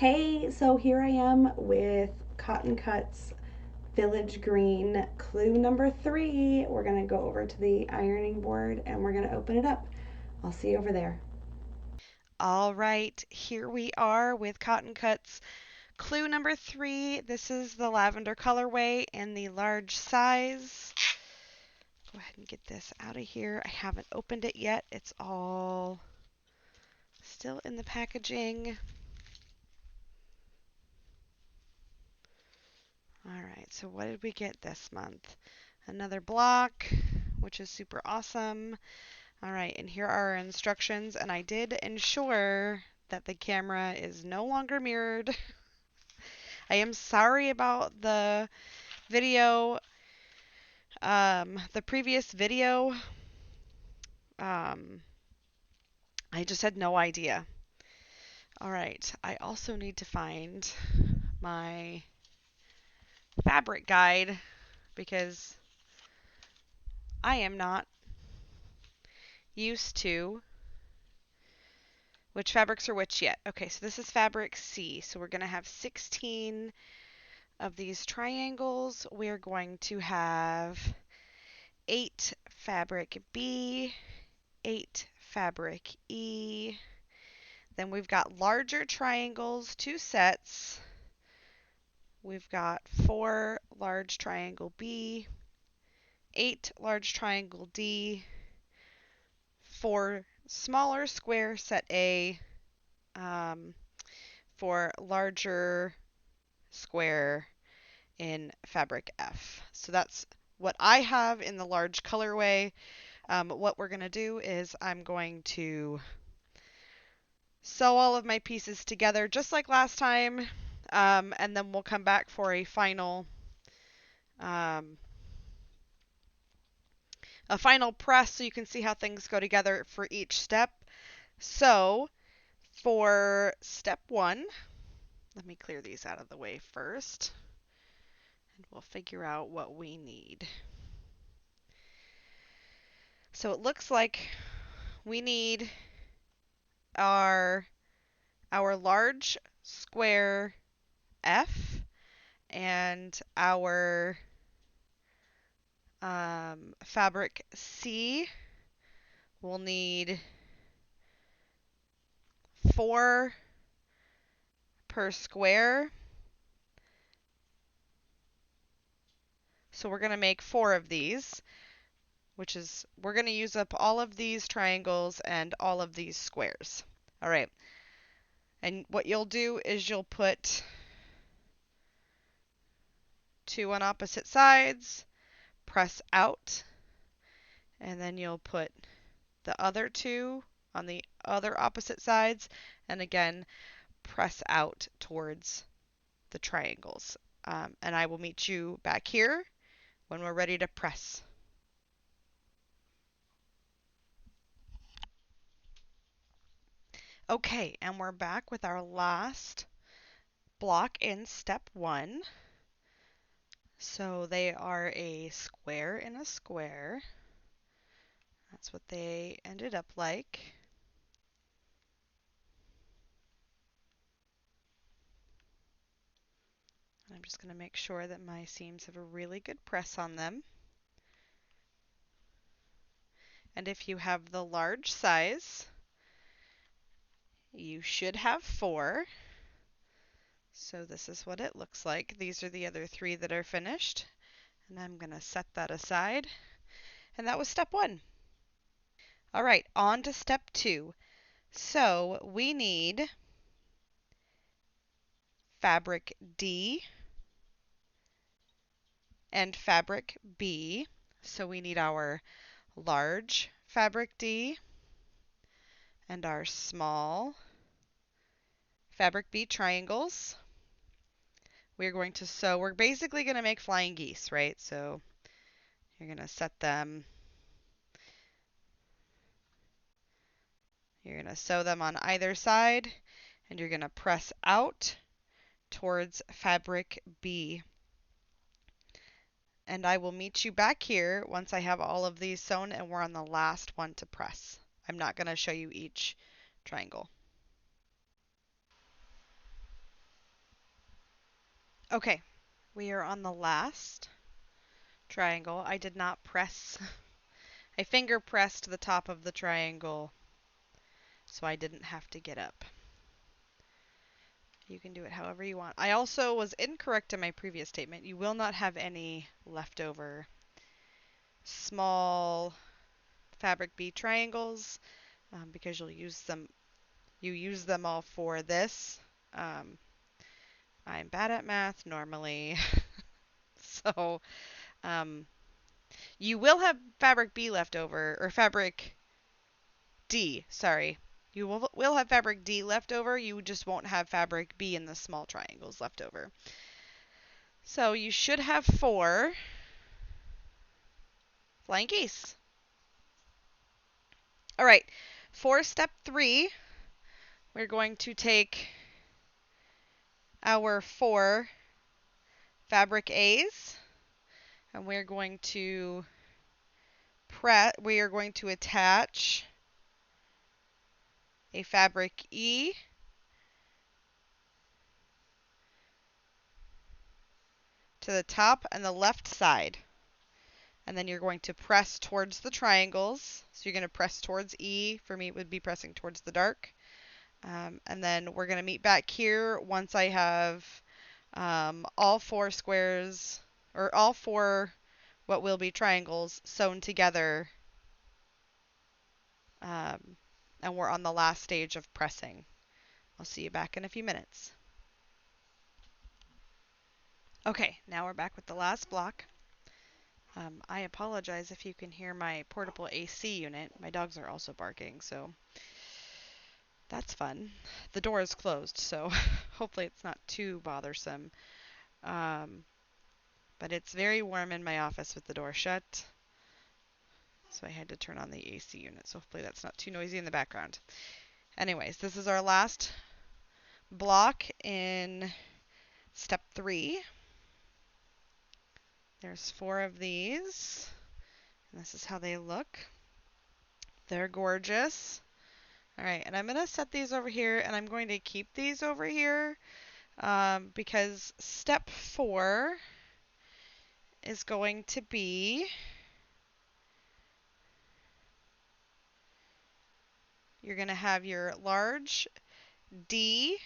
Hey, so here I am with Cotton Cuts Village Green clue number 3. We're going to go over to the ironing board and we're going to open it up. I'll see you over there. All right, here we are with Cotton Cuts. Clue number 3. This is the lavender colorway in the large size. Go ahead and get this out of here. I haven't opened it yet. It's all still in the packaging. All right, so what did we get this month? Another block, which is super awesome. All right, and here are our instructions, and I did ensure that the camera is no longer mirrored. I am sorry about video, the previous video. Um, I just had no idea. All right, I also need to find my fabric guide because I am not used to which fabrics are which yet. Okay, so this is fabric C. So we're going to have 16 of these triangles. We're going to have 8 fabric B, 8 fabric E. Then we've got larger triangles, 2 sets. We've got 4 large triangle B, 8 large triangle D, 4 smaller square set A, um, 4 larger square in fabric F. So that's what I have in the large colorway. What we're going to do is I'm going to sew all of my pieces together just like last time, and then we'll come back for um, a final press so you can see how things go together for each step. So for step 1, let me clear these out of the way first, and we'll figure out what we need. So it looks like we need our large square F and our fabric C. We'll need 4 per square. So we're going to make 4 of these, which is we're going to use up all of these triangles and all of these squares. All right. And what you'll do is you'll put 2 on opposite sides, press out, and then you'll put the other 2 on the other opposite sides, and again, press out towards the triangles. And I will meet you back here when we're ready to press. Okay, and we're back with our last block in step 1. So they are a square and a square. That's what they ended up like. I'm just going to make sure that my seams have a really good press on them. And if you have the large size, you should have 4. So this is what it looks like. These are the other 3 that are finished. And I'm going to set that aside. And that was step 1. All right, on to step 2. So we need fabric D and fabric B. So we need our large fabric D and our small fabric B triangles. We're going to sew, we're basically going to make flying geese, right? So you're going to set them, you're going to sew them on either side, and you're going to press out towards fabric B. And I will meet you back here once I have all of these sewn and we're on the last one to press. I'm not going to show you each triangle. Okay, we are on the last triangle. I did not press, I finger pressed the top of the triangle so I didn't have to get up. You can do it however you want. I also was incorrect in my previous statement. You will not have any leftover small fabric bee triangles because you'll use them. You use them all for this. Um, I'm bad at math normally, so um, you will have fabric B left over, or fabric D, sorry. You will have fabric D left over, you just won't have fabric B in the small triangles left over. So you should have 4 flying geese. All right, for step 3, we're going to take our 4 fabric A's and we're going to attach a fabric E to the top and the left side. And then you're going to press towards the triangles. So you're going to press towards E. For me, it would be pressing towards the dark. And then we're going to meet back here once I have all 4 squares, or all 4 what will be triangles sewn together. And we're on the last stage of pressing. I'll see you back in a few minutes. Okay, now we're back with the last block. I apologize if you can hear my portable AC unit. My dogs are also barking, so that's fun. The door is closed, so hopefully it's not too bothersome. Um, but it's very warm in my office with the door shut, so I had to turn on the AC unit, so hopefully that's not too noisy in the background. Anyways, this is our last block in step 3. There's 4 of these, and this is how they look. They're gorgeous. All right, and I'm going to set these over here, and I'm going to keep these over here because step 4 is going to be you're going to have your large D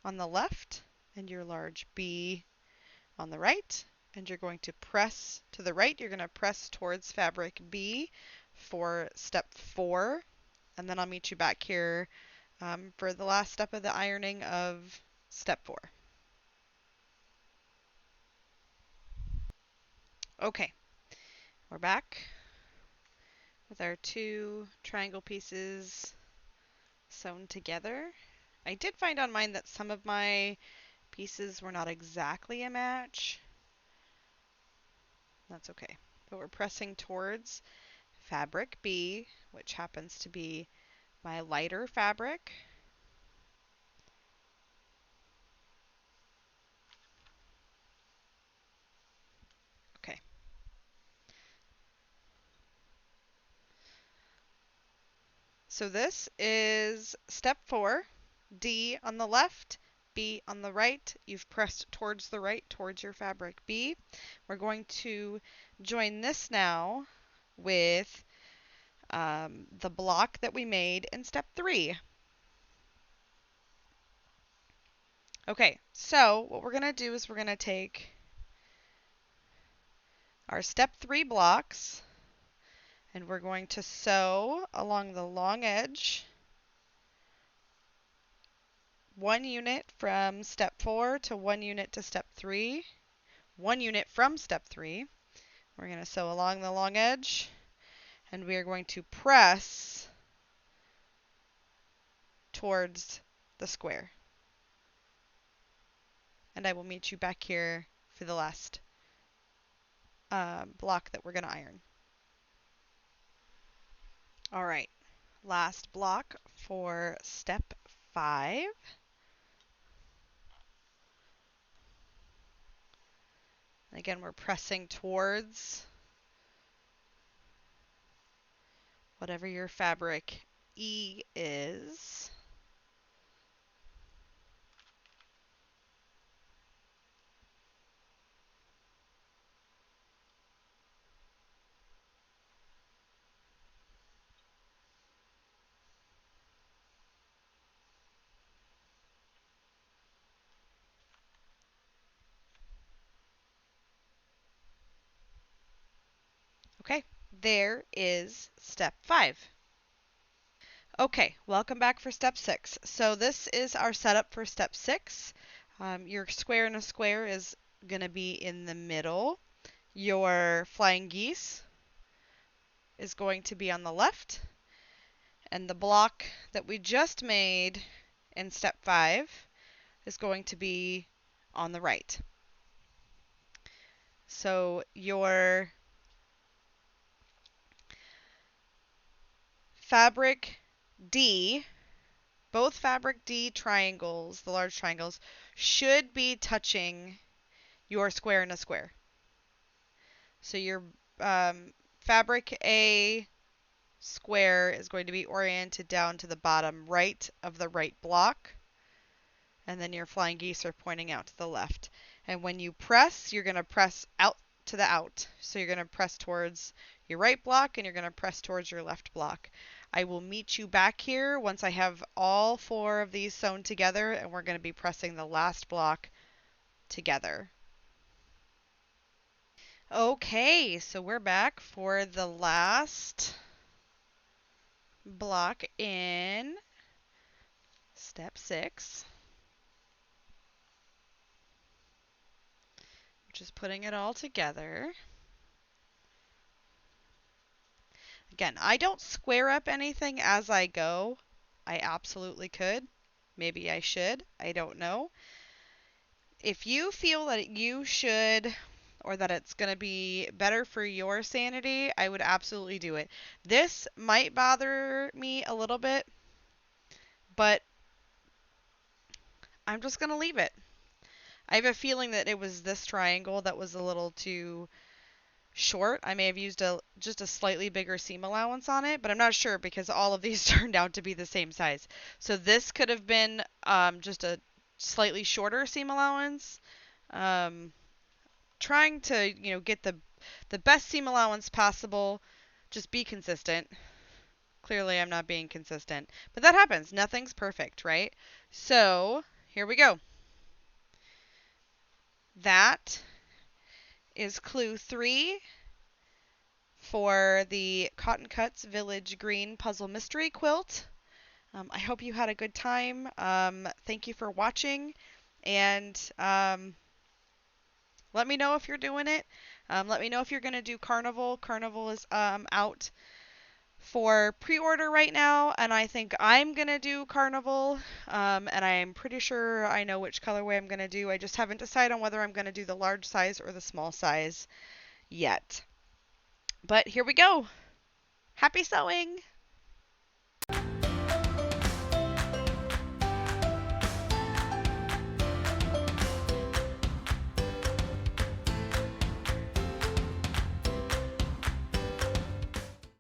on the left and your large B on the right, and you're going to press to the right. You're going to press towards fabric B for step 4, and then I'll meet you back here for the last step of the ironing of step 4. Okay, we're back with our 2 triangle pieces sewn together. I did find on mine that some of my pieces were not exactly a match. That's okay. But we're pressing towards fabric B, which happens to be my lighter fabric. Okay. So this is step 4, D on the left, B on the right. You've pressed towards the right, towards your fabric B. We're going to join this now with the block that we made in step 3. Okay, so what we're going to do is we're going to take our step 3 blocks and we're going to sew along the long edge 1 unit from step 4 to 1 unit to step 3, 1 unit from step 3. We're going to sew along the long edge and we are going to press towards the square. And I will meet you back here for the last block that we're going to iron. All right, last block for step 5. Again, we're pressing towards whatever your fabric E is. Okay, there is step 5. Okay, welcome back for step 6. So this is our setup for step 6. Your square in a square is going to be in the middle. Your flying geese is going to be on the left. And the block that we just made in step 5 is going to be on the right. So your fabric D, both fabric D triangles, the large triangles, should be touching your square in a square. So your fabric A square is going to be oriented down to the bottom right of the right block. And then your flying geese are pointing out to the left. And when you press, you're going to press out to the out. So you're going to press towards your right block and you're going to press towards your left block. I will meet you back here once I have all 4 of these sewn together, and we're going to be pressing the last block together. Okay, so we're back for the last block in step 6. Just putting it all together. Again, I don't square up anything as I go. I absolutely could. Maybe I should. I don't know. If you feel that you should or that it's going to be better for your sanity, I would absolutely do it. This might bother me a little bit, but I'm just going to leave it. I have a feeling that it was this triangle that was a little too short. I may have used just a slightly bigger seam allowance on it, but I'm not sure because all of these turned out to be the same size. So this could have been just a slightly shorter seam allowance. Trying to get the best seam allowance possible. Just be consistent. Clearly, I'm not being consistent, but that happens. Nothing's perfect, right? So here we go. That is clue 3 for the Cotton Cuts Village Green Puzzle Mystery Quilt. I hope you had a good time. Thank you for watching, and let me know if you're doing it. Let me know if you're going to do Carnival. Carnival is out for pre-order right now, and I think I'm going to do Carnival, and I'm pretty sure I know which colorway I'm going to do. I just haven't decided on whether I'm going to do the large size or the small size yet. But here we go. Happy sewing!